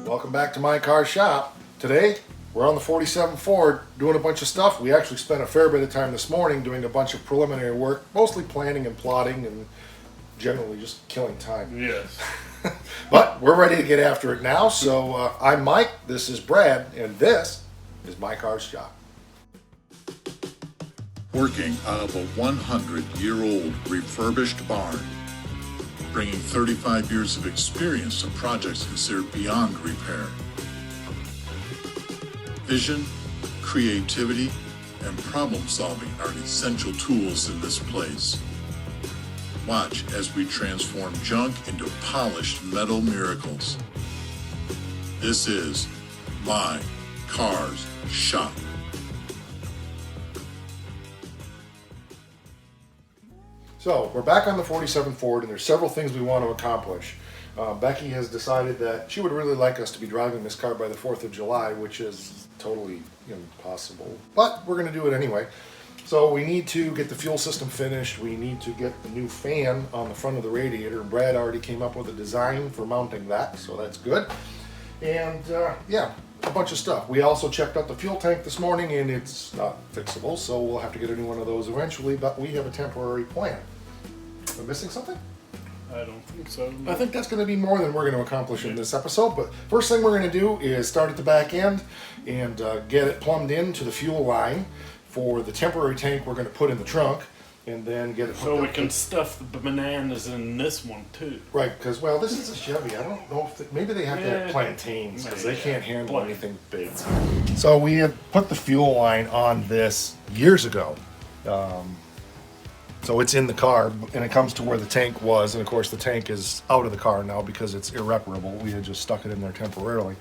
Welcome back to my car shop. Today we're on the 47 Ford doing a bunch of stuff. We actually spent a fair bit of time this morning doing a bunch of preliminary work, mostly planning and plotting and generally just killing time. Yes. But we're ready to get after it now. So I'm Mike, this is Brad, and this is my car shop. Working out of a 100-year-old refurbished barn, bringing 35 years of experience to projects considered beyond repair. Vision, creativity, and problem solving are essential tools in this place. Watch as we transform junk into polished metal miracles. This is My Cars Shop. So we're back on the 47 Ford, and there's several things we want to accomplish. Becky has decided that she would really like us to be driving this car by the 4th of July, which is totally impossible, but we're going to do it anyway. So we need to get the fuel system finished. We need to get the new fan on the front of the radiator. Brad already came up with a design for mounting that, so that's good. And yeah, a bunch of stuff. We also checked out the fuel tank this morning, and it's not fixable, so we'll have to get a new one of those eventually, but we have a temporary plan. Am I missing something? I don't think so. I think that's going to be more than we're going to accomplish in this episode, but first thing we're going to do is start at the back end and get it plumbed into the fuel line for the temporary tank we're going to put in the trunk, and then get it hooked So we up can to- stuff the bananas in this one too. Right, because, well, this is a Chevy. I don't know if, maybe they have to have Yeah. plantains, because they Yeah. can't handle Plant- anything big. So we had put the fuel line on this years ago. So it's in the car, and it comes to where the tank was, and of course the tank is out of the car now because it's irreparable. We had just stuck it in there temporarily.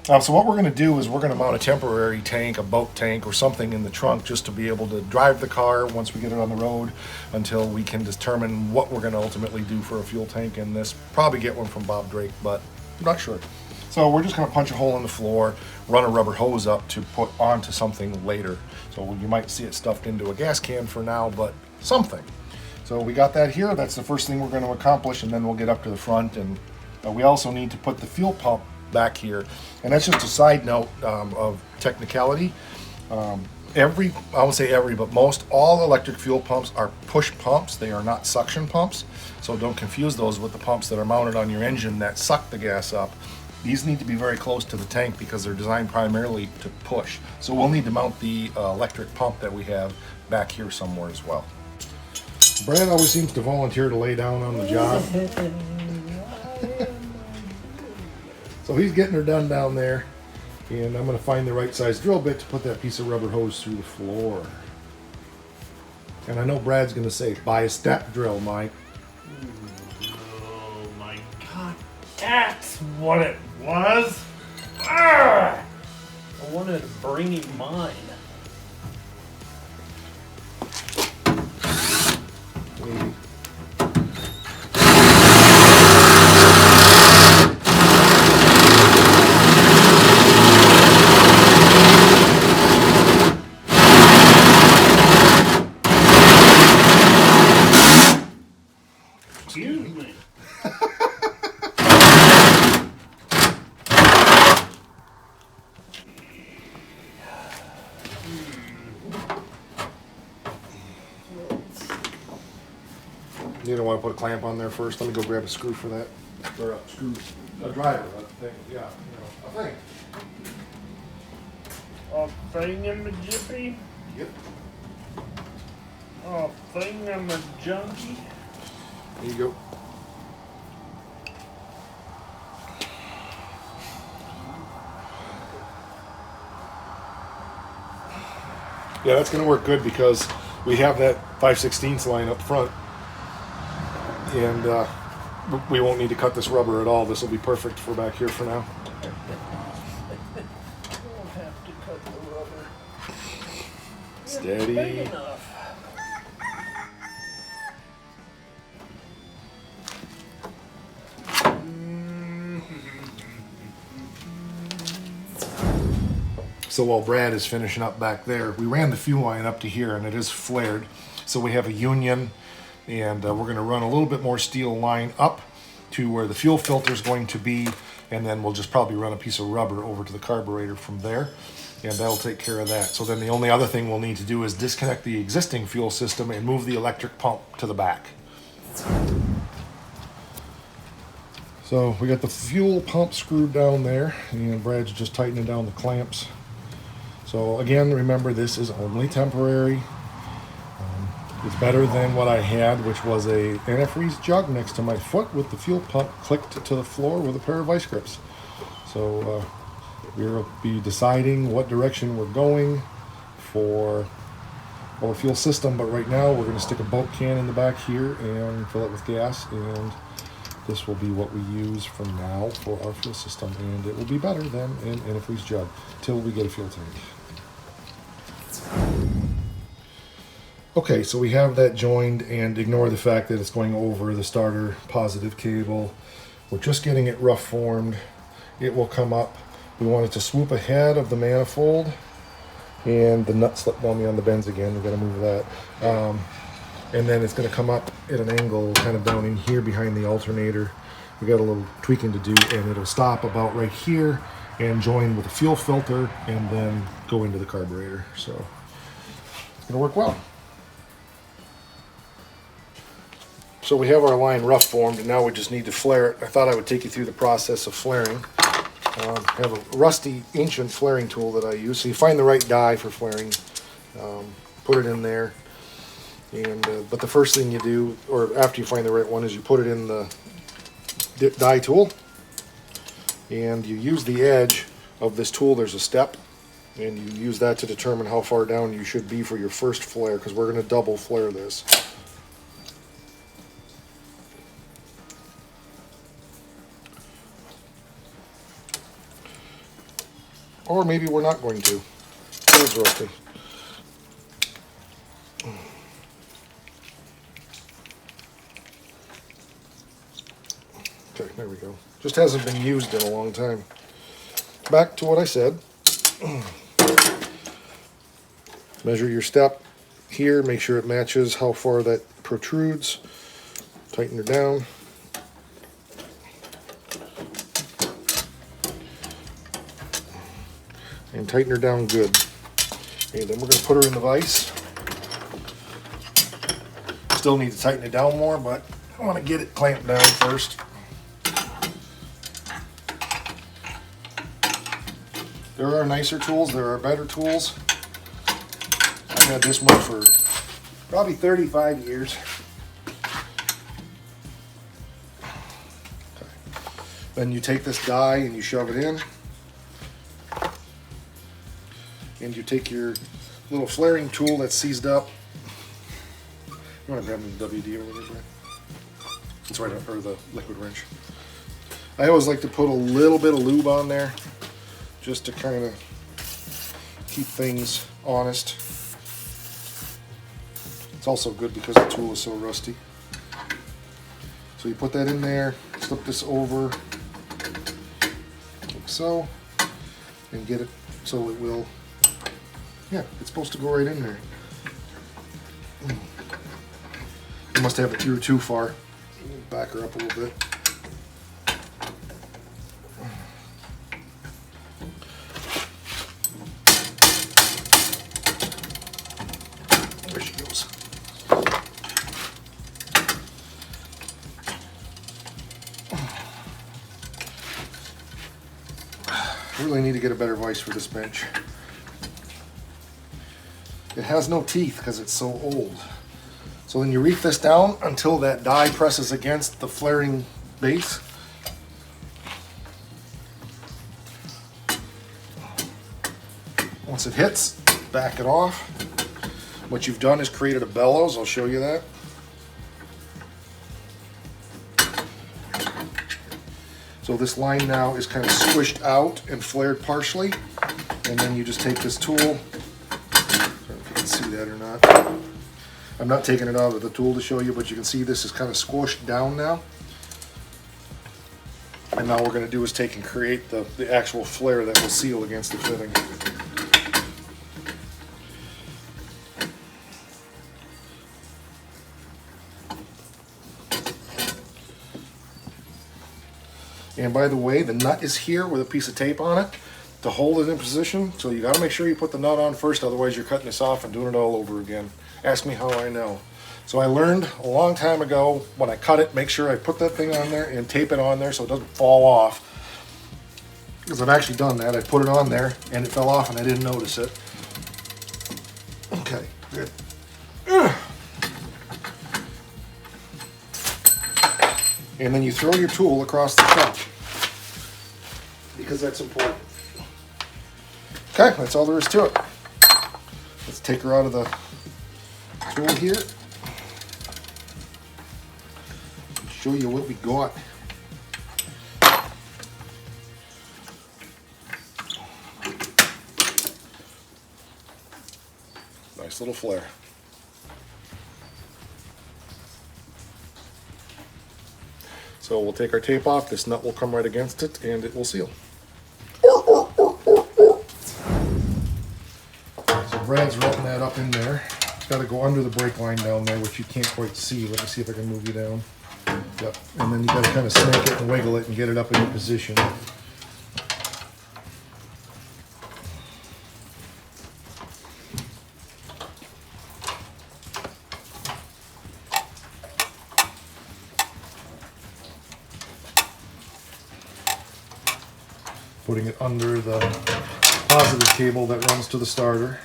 So what we're going to do is we're going to mount a temporary tank, a boat tank or something in the trunk, just to be able to drive the car once we get it on the road until we can determine what we're going to ultimately do for a fuel tank in this. Probably get one from Bob Drake, but I'm not sure. So we're just going to punch a hole in the floor, run a rubber hose up to put onto something later. So you might see it stuffed into a gas can for now, but something. So we got that here. That's the first thing we're going to accomplish, and then we'll get up to the front. And we also need to put the fuel pump back here, and that's just a side note of technicality. I won't say every, but most all electric fuel pumps are push pumps. They are not suction pumps, so don't confuse those with the pumps that are mounted on your engine that suck the gas up. These need to be very close to the tank because they're designed primarily to push. So we'll need to mount the electric pump that we have back here somewhere as well. Brad always seems to volunteer to lay down on the job. So he's getting her done down there, and I'm going to find the right size drill bit to put that piece of rubber hose through the floor. And I know Brad's going to say, buy a step drill, Mike. Oh my god, that's what it was. I wanted to bring him mine. Maybe. Excuse me. You don't want to put a clamp on there first? Let me go grab a screw for that. Or a screw, a driver, a thing, yeah, a thing. A thing in the jiffy. Yep. A thing in the junkie. There you go. Yeah, that's going to work good because we have that 5/16 line up front, and we won't need to cut this rubber at all. This will be perfect for back here for now. Don't have to cut the rubber. Big Steady. enough. So while Brad is finishing up back there, we ran the fuel line up to here, and it is flared. So we have a union, and we're going to run a little bit more steel line up to where the fuel filter is going to be, and then we'll just probably run a piece of rubber over to the carburetor from there, and that'll take care of that. So then the only other thing we'll need to do is disconnect the existing fuel system and move the electric pump to the back. So we got the fuel pump screwed down there, and Brad's just tightening down the clamps. So again, remember, this is only temporary. It's better than what I had, which was a antifreeze jug next to my foot with the fuel pump clicked to the floor with a pair of vice grips. So we'll be deciding what direction we're going for our fuel system, but right now we're going to stick a boat can in the back here and fill it with gas, and this will be what we use from now for our fuel system, and it will be better than an antifreeze jug till we get a fuel tank. Okay, so we have that joined, and ignore the fact that it's going over the starter positive cable. We're just getting it rough formed. It will come up. We want it to swoop ahead of the manifold, and the nut slipped on me on the bends again. We've got to move that. And then it's going to come up at an angle kind of down in here behind the alternator. We got a little tweaking to do, and it'll stop about right here and join with a fuel filter and then go into the carburetor. So it's going to work well. So we have our line rough formed, and now we just need to flare it. I thought I would take you through the process of flaring. I have a rusty ancient flaring tool that I use. So you find the right die for flaring, put it in there, and but the first thing you do, or after you find the right one, is you put it in the die tool, and you use the edge of this tool. There's a step, and you use that to determine how far down you should be for your first flare, because we're going to double flare this. Or maybe we're not going to. It's rusty. Okay, there we go. Just hasn't been used in a long time. Back to what I said. Measure your step here. Make sure it matches how far that protrudes. Tighten her down. And tighten her down good. Okay, then we're going to put her in the vise. Still need to tighten it down more, but I want to get it clamped down first. There are nicer tools, there are better tools. I've had this one for probably 35 years. Okay. Then you take this die and you shove it in. And you take your little flaring tool that's seized up. You want to grab the WD over there, Brad? It's right up, or the liquid wrench. I always like to put a little bit of lube on there, just to kind of keep things honest. It's also good because the tool is so rusty. So you put that in there, slip this over, like so, and get it so it will. Yeah, it's supposed to go right in there. You must have it through too far. Back her up a little bit. There she goes. I really need to get a better vise for this bench. It has no teeth because it's so old. So then you reef this down until that die presses against the flaring base. Once it hits, back it off. What you've done is created a bellows. I'll show you that. So this line now is kind of squished out and flared partially. And then you just take this tool. See that or not. I'm not taking it out of the tool to show you, but you can see this is kind of squished down now. And now what we're going to do is take and create the actual flare that will seal against the fitting. And by the way, the nut is here with a piece of tape on it to hold it in position. So you got to make sure you put the nut on first, otherwise you're cutting this off and doing it all over again. Ask me how I know. So I learned a long time ago, when I cut it, make sure I put that thing on there and tape it on there so it doesn't fall off. Because I've actually done that. I put it on there and it fell off and I didn't notice it. Okay, good. And then you throw your tool across the top, because that's important. Okay, that's all there is to it. Let's take her out of the tool here. And show you what we got. Nice little flare. So we'll take our tape off, this nut will come right against it, and it will seal. So Brad's routing that up in there. It's got to go under the brake line down there, which you can't quite see. Let me see if I can move you down. Yep. And then you got to kind of snake it and wiggle it and get it up into position. Putting it under the positive cable that runs to the starter.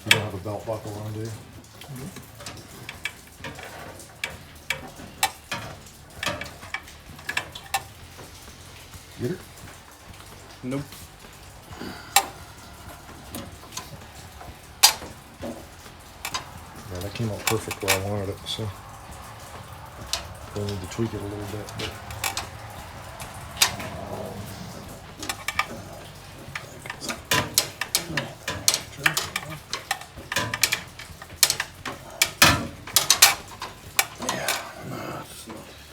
You don't have a belt buckle on, do you? Get it? Nope. Yeah, that came out perfect where I wanted it, so I need to tweak it a little bit. But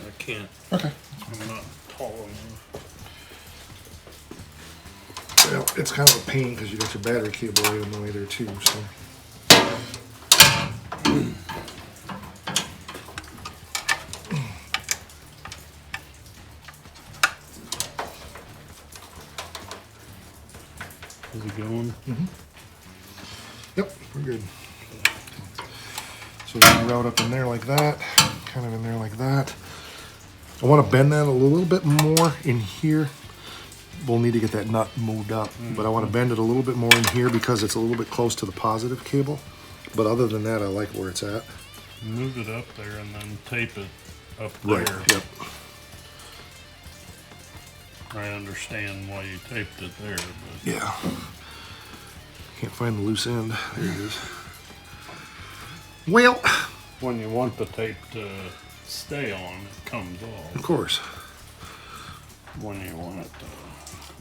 I can't. okay. I'm not tall enough. Well, it's kind of a pain because you got your battery cable right in the way there too, so. Is it going? Yep, we're good. So we route up in there like that, kind of in there like that. I want to bend that a little bit more in here. We'll need to get that nut moved up, but I want to bend it a little bit more in here because it's a little bit close to the positive cable. But other than that, I like where it's at. Move it up there and then tape it up there. Right, yep. I understand why you taped it there, but Yeah. Can't find the loose end. There it is. Well, when you want the tape to stay on, it comes off. of course. When you want it to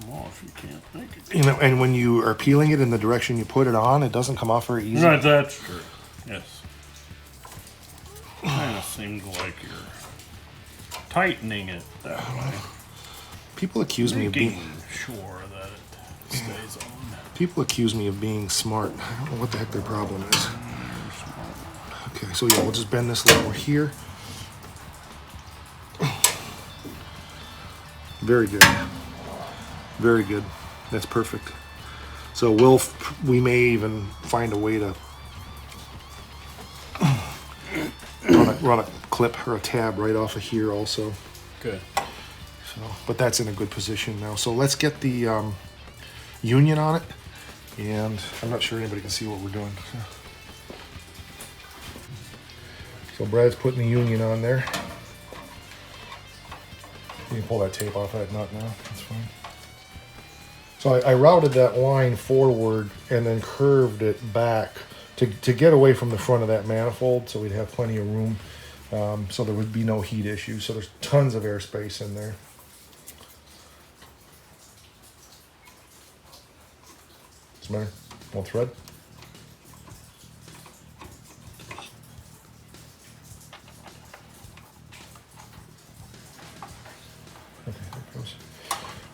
come off, you can't make it. You know, and when you are peeling it in the direction you put it on, it doesn't come off very easy. Right, that's true. Yes. Kind of seems like you're tightening it that way. People accuse me of Making being sure that it stays on. people accuse me of being smart. I don't know what the heck their problem is. Okay, so yeah, we'll just bend this a little more here. Very good. Very good. That's perfect. So we may even find a way to run a clip or a tab right off of here also. Good. So, but that's in a good position now. So let's get the union on it, and I'm not sure anybody can see what we're doing. So Brad's putting the union on there. You can pull that tape off that nut now. That's fine. So I routed that line forward and then curved it back to get away from the front of that manifold, so we'd have plenty of room, so there would be no heat issue. So there's tons of airspace in there. What's the matter? Want thread? Okay, there it goes.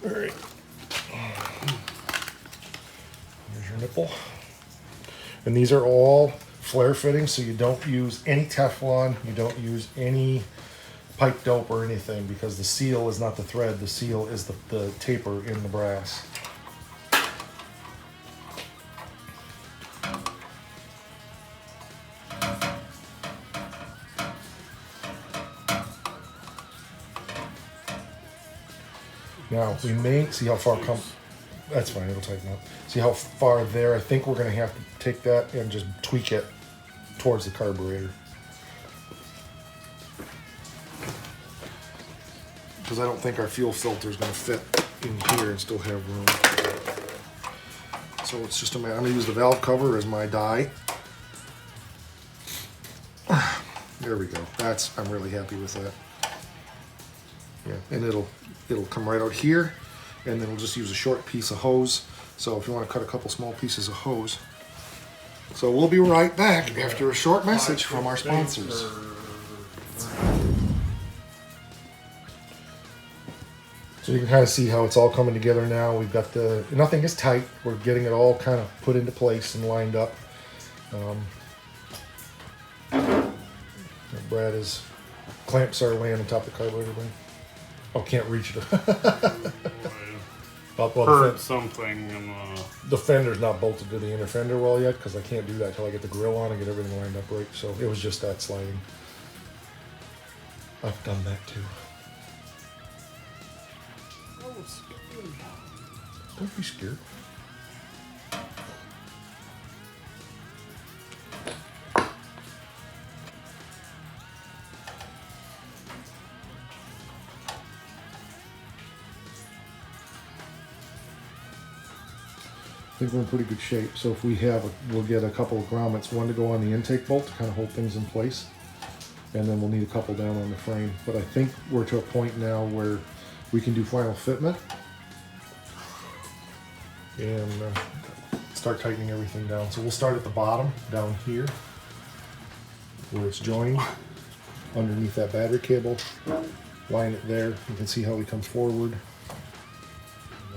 All right. Here's your nipple. And these are all flare fittings, so you don't use any Teflon, you don't use any pipe dope or anything, because the seal is not the thread, the seal is the taper in the brass. Now, we may see how far come. That's fine, it'll tighten up. See how far there? I think we're going to have to take that and just tweak it towards the carburetor. Because I don't think our fuel filter is going to fit in here and still have room. So it's just a matter. I'm going to use the valve cover as my die. There we go. I'm really happy with that. Yeah, and it'll come right out here, and then we'll just use a short piece of hose. So if you want to cut a couple small pieces of hose. So we'll be right back after a short message from our sponsors. So you can kind of see how it's all coming together now. We've got nothing is tight. We're getting it all kind of put into place and lined up. Brad's clamps are laying on top of the carburetor bin. Oh, can't reach it. Heard something. The fender's not bolted to the inner fender well yet, because I can't do that till I get the grill on and get everything lined up right. So it was just that sliding. I've done that too. Don't be scared. I think we're in pretty good shape. So if we'll get a couple of grommets, one to go on the intake bolt to kind of hold things in place, and then we'll need a couple down on the frame. But I think we're to a point now where we can do final fitment and start tightening everything down. So we'll start at the bottom down here where it's joined underneath that battery cable. Line it there. You can see how we come forward.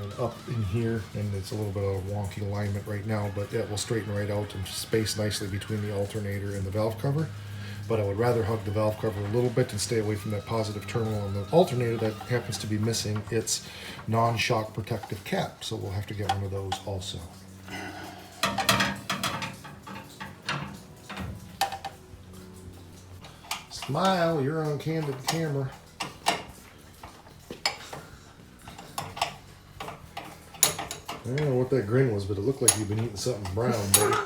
And up in here, and it's a little bit of a wonky alignment right now, but it will straighten right out and space nicely between the alternator and the valve cover. But I would rather hug the valve cover a little bit and stay away from that positive terminal on the alternator that happens to be missing its non-shock protective cap, so we'll have to get one of those also. Smile, you're on candid camera. I don't know what that grin was, but it looked like you've been eating something brown, buddy.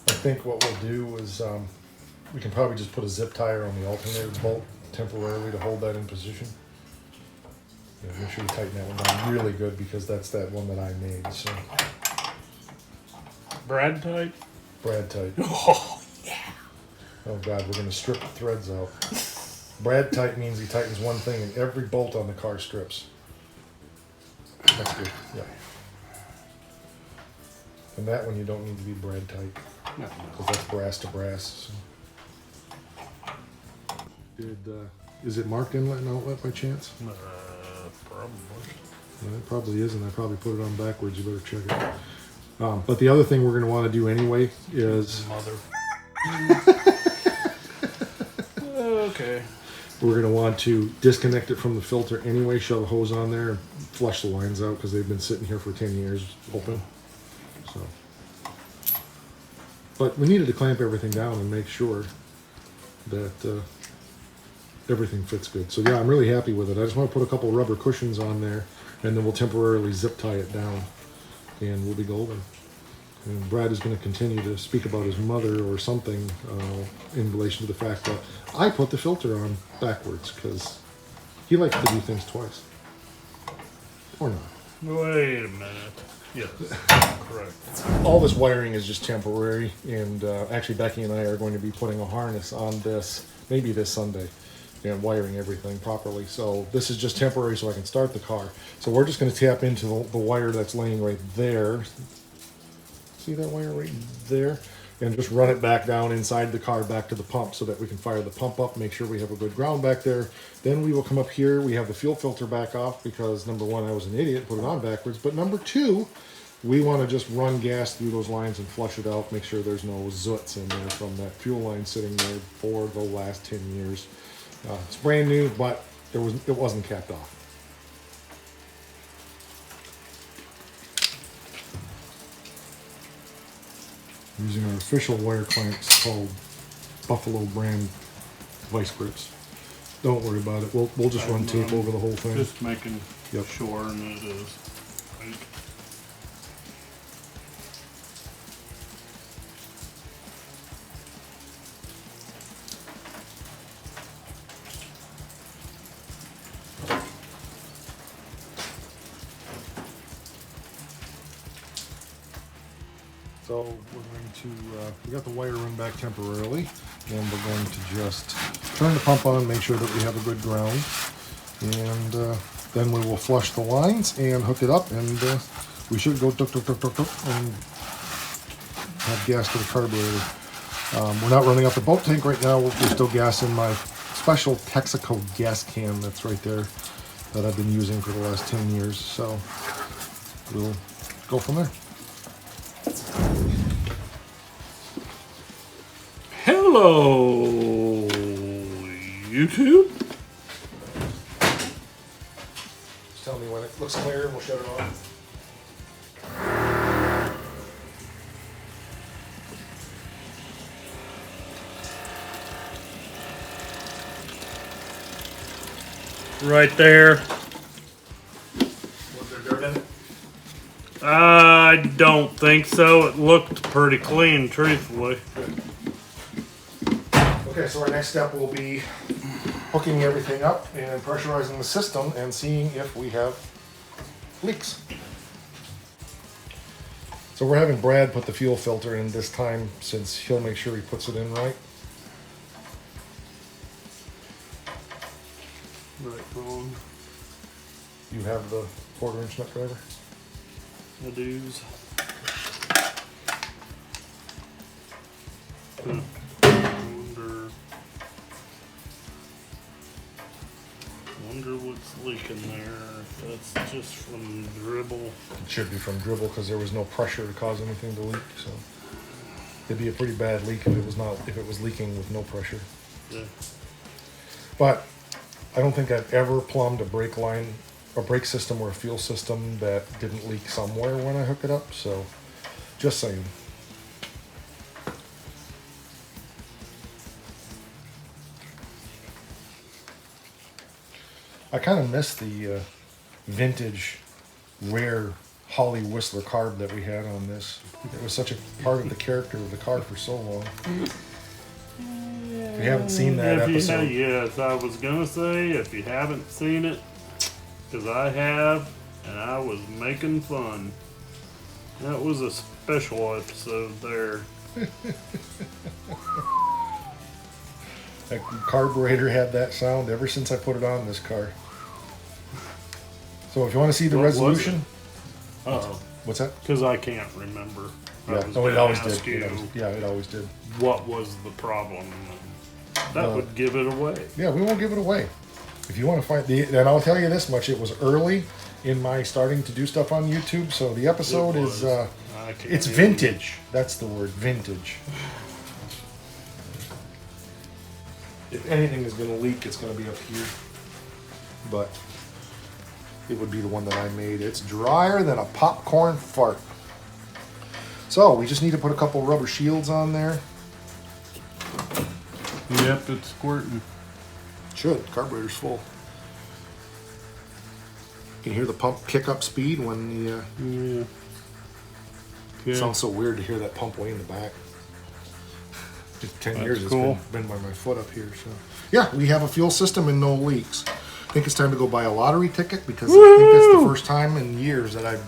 I think what we'll do is we can probably just put a zip tie on the alternator bolt temporarily to hold that in position. Yeah, make sure you tighten that one down really good, because that's that one that I made. So Brad tight? Brad tight. Oh, yeah. Oh God, we're gonna strip the threads out. Brad tight means he tightens one thing and every bolt on the car strips. That's good, yeah. And that one you don't need to be Brad tight, because that's brass to brass. So. Is it marked inlet and outlet by chance? Probably. Well, it probably isn't. I probably put it on backwards. You better check it. But the other thing we're going to want to do anyway is... Mother. Okay. We're going to want to disconnect it from the filter anyway, shove a hose on there, and flush the lines out, because they've been sitting here for 10 years open. So, but we needed to clamp everything down and make sure that everything fits good. So yeah, I'm really happy with it. I just want to put a couple of rubber cushions on there, and then we'll temporarily zip tie it down, and we'll be golden. And Brad is going to continue to speak about his mother or something in relation to the fact that I put the filter on backwards, because he likes to do things twice. Or not. Wait a minute. Yes, correct. All this wiring is just temporary, and actually Becky and I are going to be putting a harness on this maybe this Sunday. and wiring everything properly. So this is just temporary so I can start the car. So we're just going to tap into the wire that's laying right there. See that wire right there? And just run it back down inside the car back to the pump so that we can fire the pump up, make sure we have a good ground back there. Then we will come up here. We have the fuel filter back off because number one, I was an idiot, put it on backwards. But number two, we want to just run gas through those lines and flush it out, make sure there's no zoots in there from that fuel line sitting there for the last 10 years. It's brand new, but it wasn't capped off. Using our official wire clamps called Buffalo brand vice grips. Don't worry about it. We'll just run tape over the whole thing. Just making Yep. sure, and it is. Right. So we're going to, we got the wire run back temporarily, and we're going to just turn the pump on, make sure that we have a good ground, and then we will flush the lines and hook it up, and we should go tuk tuk tuk tuk tuk and have gas to the carburetor. We're not running up the boat tank right now. We're still gassing my special Texaco gas can that's right there that I've been using for the last 10 years. So we'll go from there. Hello, YouTube. Just tell me when it looks clear and we'll shut it on. Right there. Was there dirt in it? I don't think so. It looked pretty clean, truthfully. Okay, so our next step will be hooking everything up and pressurizing the system and seeing if we have leaks. So we're having Brad put the fuel filter in this time since he'll make sure he puts it in right. Right on. You have the 1/4-inch nut driver? The dues. Wonder what's leaking there. If that's just from dribble. It should be from dribble because there was no pressure to cause anything to leak. So it'd be a pretty bad leak if it was leaking with no pressure. Yeah. But I don't think I've ever plumbed a brake line, a brake system or a fuel system that didn't leak somewhere when I hook it up. So just saying. I kind of miss the vintage, rare Holly Whistler carb that we had on this. It was such a part of the character of the car for so long. If you haven't seen that episode, Yes, I was gonna say if you haven't seen it, because I have, and I was making fun. That was a special episode there. that carburetor had that sound ever since I put it on this car. So if you want to see the What was resolution, Uh-oh. what's that? Because I can't remember. I Yeah, was oh, it gonna always ask did. you It always did. what was the problem. That would give it away. Yeah, we won't give it away. If you want to find and I'll tell you this much: it was early in my starting to do stuff on YouTube, so the episode It is was. I can't it's even- vintage. That's the word, vintage. If anything is going to leak, it's going to be up here. But it would be the one that I made. It's drier than a popcorn fart. So we just need to put a couple rubber shields on there. Yep, it's squirting. Should. Carburetor's full. You can hear the pump kick up speed when the... Yeah. It sounds so weird to hear that pump way in the back. Just 10 That's years cool. it's been by my foot up here. So yeah, we have a fuel system and no leaks. I think it's time to go buy a lottery ticket because I think that's the first time in years that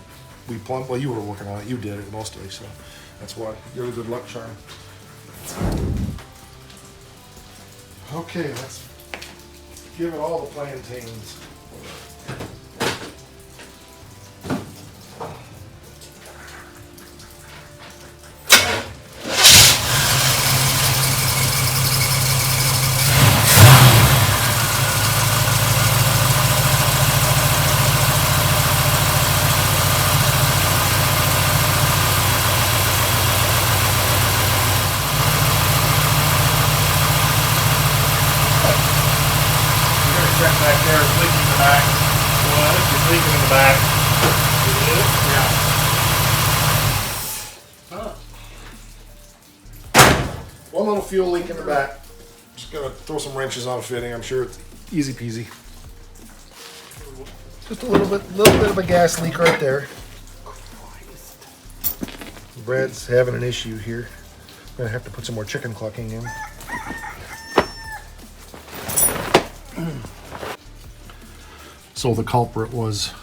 we plumbed. Well, you were working on it. You did it mostly, so that's why. You're a good luck charm. Okay, let's give it all the plantains. Check back there, it's leaking in the back. What? It's leaking in the back. It is? Yeah. One little fuel leak in the back. Just gonna throw some wrenches on a fitting. I'm sure it's easy peasy. Just a little bit of a gas leak right there. Brad's having an issue here. Gonna have to put some more chicken clucking in. So the culprit was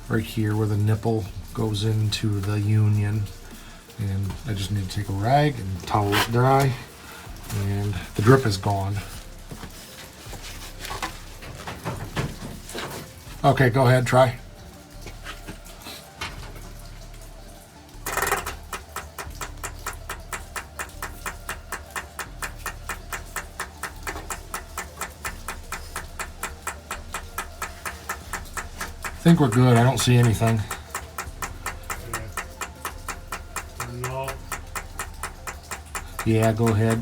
right here where the nipple goes into the union. And I just need to take a rag and towel it dry. And the drip is gone. Okay, go ahead, try. I think we're good. I don't see anything. No. Yeah, go ahead.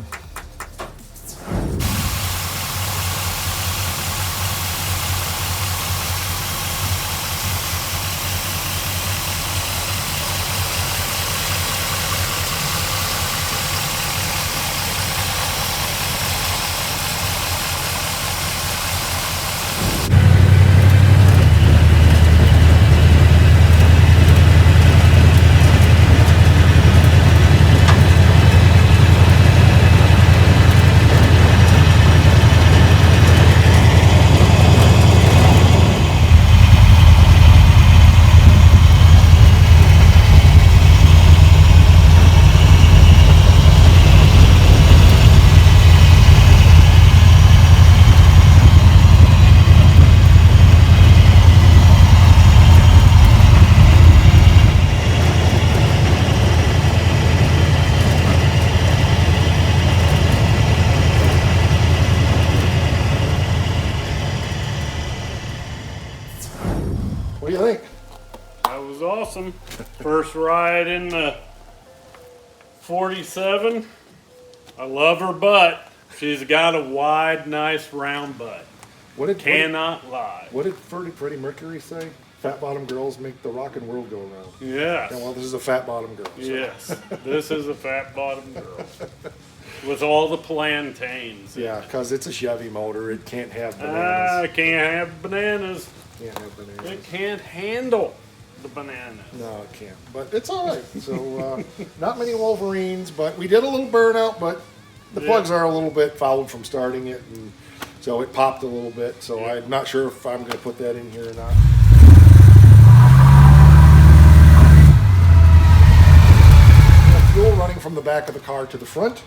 What do you think? That was awesome. First ride in the 47. I love her butt. She's got a wide, nice, round butt. Cannot lie. What did Freddie Mercury say? Fat bottom girls make the rockin' world go round. Yes. Yeah, well, this is a fat bottom girl. So. Yes. This is a fat bottom girl. With all the plantains. Yeah, because it's a Chevy motor. It can't have I bananas. can't have bananas. Can't have bananas. It can't handle the bananas. No, it can't. But it's all right. So, not many Wolverines, but we did a little burnout, but the Yeah. plugs are a little bit fouled from starting it, and so it popped a little bit. So Yeah. I'm not sure if I'm going to put that in here or not. Fuel running from the back of the car to the front,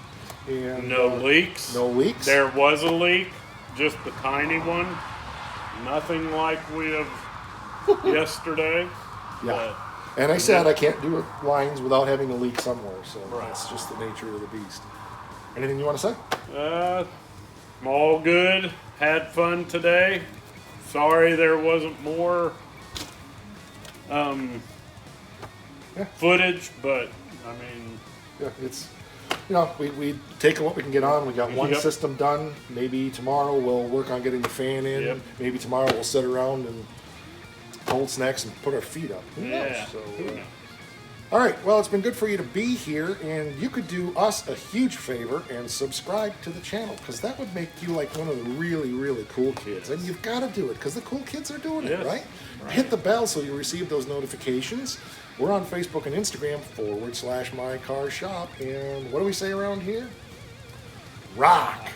and No leaks. no leaks. There was a leak, just a tiny one. Nothing like we have yesterday. Yeah. And I said I can't do lines without having a leak somewhere, so Right. that's just the nature of the beast. Anything you want to say? I'm all good. Had fun today. Sorry there wasn't more Yeah. footage, but I mean, Yeah, it's, you know, we take what we can get on. We got one Yep. system done. Maybe tomorrow we'll work on getting the fan in. Yep. Maybe tomorrow we'll sit around and hold snacks and put our feet up. Who knows? yeah. So, Who knows? all right. Well, it's been good for you to be here, and you could do us a huge favor and subscribe to the channel, because that would make you like one of the really, really cool kids. And you've got to do it because the cool kids are doing it, Yes. right? Hit the bell so you receive those notifications. We're on Facebook and Instagram /MyCarShop. And what do we say around here? Rock.